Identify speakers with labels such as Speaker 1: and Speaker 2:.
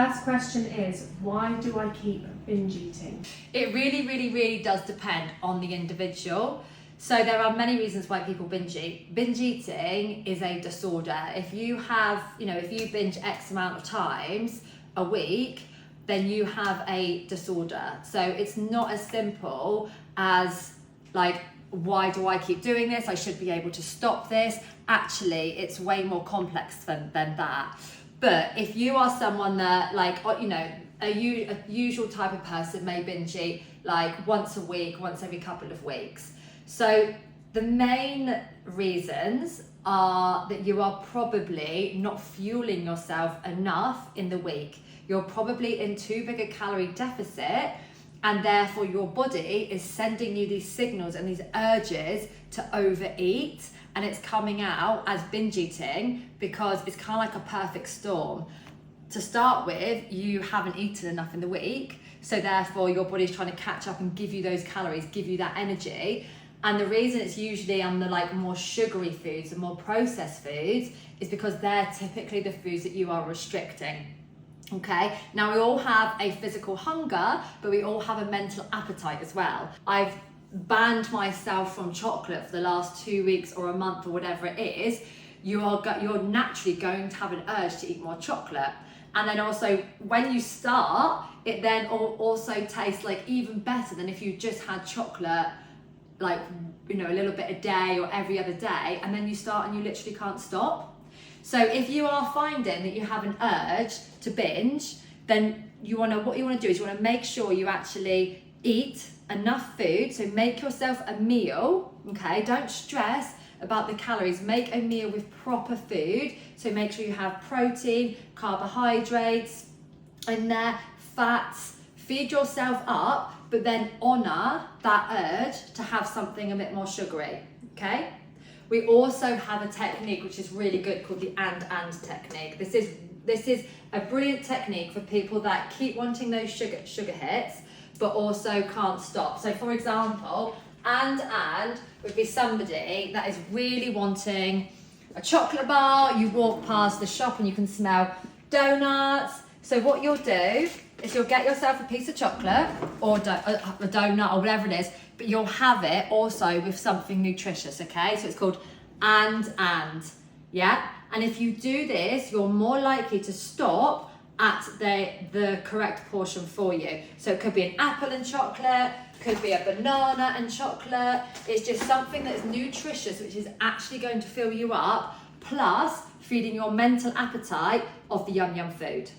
Speaker 1: first question is, why do I keep binge eating?
Speaker 2: It really does depend on the individual. So there are many reasons why people binge eat. Binge eating is a disorder. If you have, if you binge X amount of times a week, then you have a disorder. So it's not as simple as like, why do I keep doing this? I should be able to stop this. Actually, it's way more complex than that. But if you are someone that a usual type of person may binge eat like once a week, once every couple of weeks. So the main reasons are that you are probably not fueling yourself enough in the week. You're probably in too big a calorie deficit, and therefore your body is sending you these signals and these urges to overeat, and it's coming out as binge eating because it's kind of like a perfect storm. To start with, you haven't eaten enough in the week, so therefore your body's trying to catch up and give you those calories, give you that energy. And the reason it's usually on the more sugary foods and more processed foods is because they're typically the foods that you are restricting. Okay, now we all have a physical hunger, but we all have a mental appetite as well. I've banned myself from chocolate for the last 2 weeks or a month or whatever it is. You're naturally going to have an urge to eat more chocolate. And then also when you start, it then also tastes like even better than if you just had chocolate a little bit a day or every other day, and then you start and you literally can't stop. So if you are finding that you have an urge to binge, then what you want to do is you want to make sure you actually eat enough food. So make yourself a meal, okay? Don't stress about the calories. Make a meal with proper food. So make sure you have protein, carbohydrates in there, fats. Feed yourself up, but then honor that urge to have something a bit more sugary, okay? We also have a technique which is really good called the and technique. This is a brilliant technique for people that keep wanting those sugar hits, but also can't stop. So for example, and would be somebody that is really wanting a chocolate bar. You walk past the shop and you can smell donuts. So what you'll do is you'll get yourself a piece of chocolate or a donut or whatever it is, but you'll have it also with something nutritious, okay? So it's called and, yeah? And if you do this, you're more likely to stop at the correct portion for you. So it could be an apple and chocolate, could be a banana and chocolate. It's just something that's nutritious, which is actually going to fill you up, plus feeding your mental appetite of the yum yum food.